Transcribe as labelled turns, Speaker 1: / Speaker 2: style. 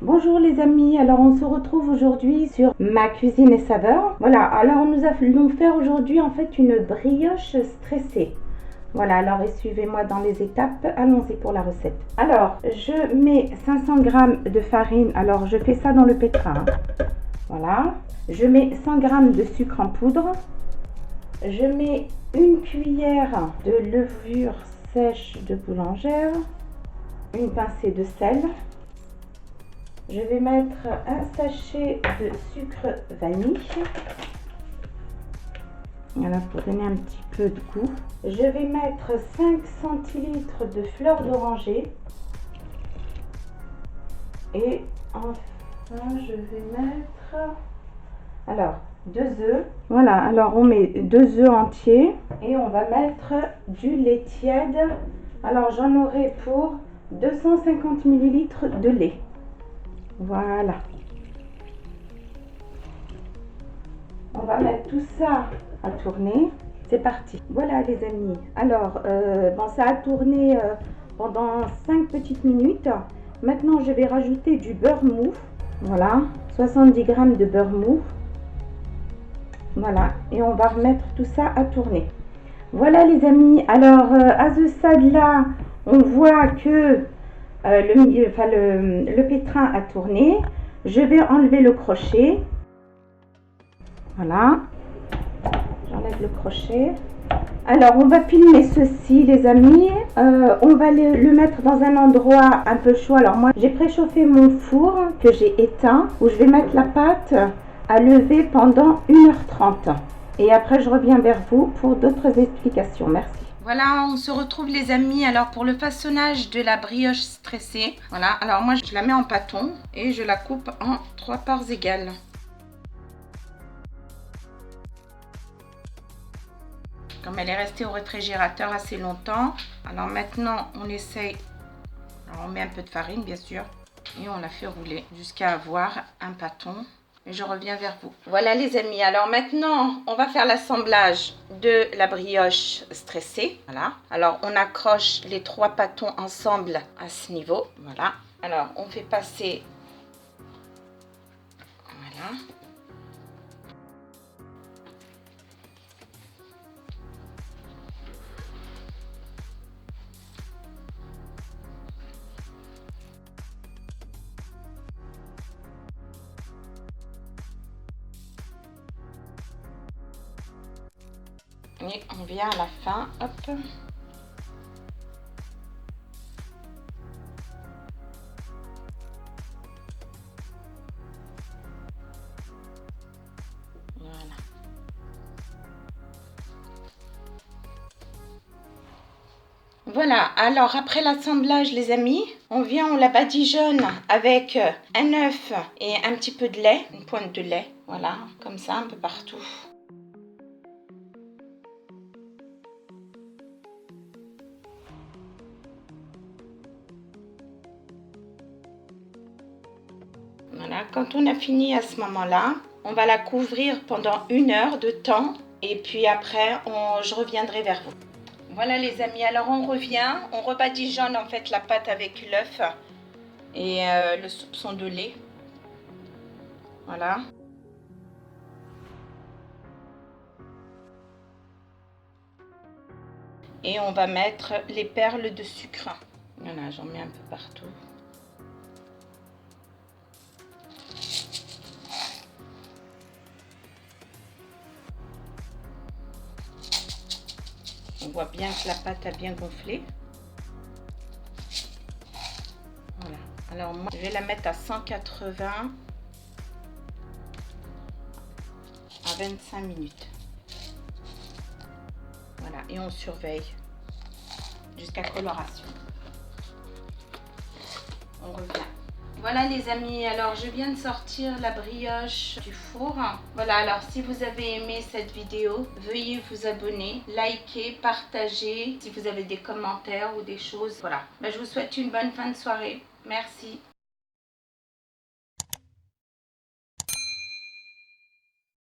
Speaker 1: Bonjour les amis, alors on se retrouve aujourd'hui sur ma cuisine et saveurs. Voilà, alors nous allons faire aujourd'hui en fait une brioche stressée. Voilà, alors suivez-moi dans les étapes, allons-y pour la recette. Alors, je mets 500 g de farine, alors je fais ça dans le pétrin. Voilà, je mets 100 g de sucre en poudre. Je mets une cuillère de levure sèche de boulangère, une pincée de sel. Je vais mettre un sachet de sucre vanille. Voilà, pour donner un petit peu de goût. Je vais mettre 5 centilitres de fleur d'oranger. Et enfin, je vais mettre... Alors, 2 œufs. Voilà, alors on met 2 œufs entiers. Et on va mettre du lait tiède. Alors, j'en aurai pour 250 ml de lait. Voilà. On va mettre tout ça à tourner. C'est parti. Voilà les amis. Alors, ça a tourné pendant 5 petites minutes. Maintenant, je vais rajouter du beurre mou. Voilà, 70 g de beurre mou. Voilà, et on va remettre tout ça à tourner. Voilà les amis. Alors, à ce stade-là, on voit que le pétrin a tourné. Je vais enlever le crochet. Voilà, j'enlève le crochet. Alors, on va filmer ceci, les amis. On va le mettre dans un endroit un peu chaud. Alors, moi, j'ai préchauffé mon four que j'ai éteint, où je vais mettre la pâte à lever pendant 1h30. Et après, je reviens vers vous pour d'autres explications. Merci. Voilà, on se retrouve les amis, alors pour le façonnage de la brioche stressée. Voilà, alors moi, je la mets en pâton et je la coupe en 3 parts égales. Comme elle est restée au réfrigérateur assez longtemps, alors maintenant on essaye, alors on met un peu de farine bien sûr, et on la fait rouler jusqu'à avoir un pâton. Et je reviens vers vous. Voilà les amis, alors maintenant on va faire l'assemblage de la brioche stressée. Voilà, alors on accroche les 3 pâtons ensemble à ce niveau. Voilà, alors on fait passer, voilà. Et on vient à la fin, hop. Voilà. Voilà, alors après l'assemblage les amis, on la badigeonne avec un œuf et un petit peu de lait, une pointe de lait, voilà, comme ça un peu partout. Voilà, quand on a fini à ce moment-là, on va la couvrir pendant 1 heure de temps et puis après je reviendrai vers vous. Voilà les amis, alors on revient, on rebadigeonne en fait la pâte avec l'œuf et le soupçon de lait. Voilà. Et on va mettre les perles de sucre. Voilà, j'en mets un peu partout. On voit bien que la pâte a bien gonflé. Voilà. Alors moi, je vais la mettre à 180 à 25 minutes. Voilà, et on surveille jusqu'à coloration. On revient. Voilà les amis, alors je viens de sortir la brioche du four. Voilà, alors si vous avez aimé cette vidéo, veuillez vous abonner, liker, partager si vous avez des commentaires ou des choses. Voilà, je vous souhaite une bonne fin de soirée. Merci.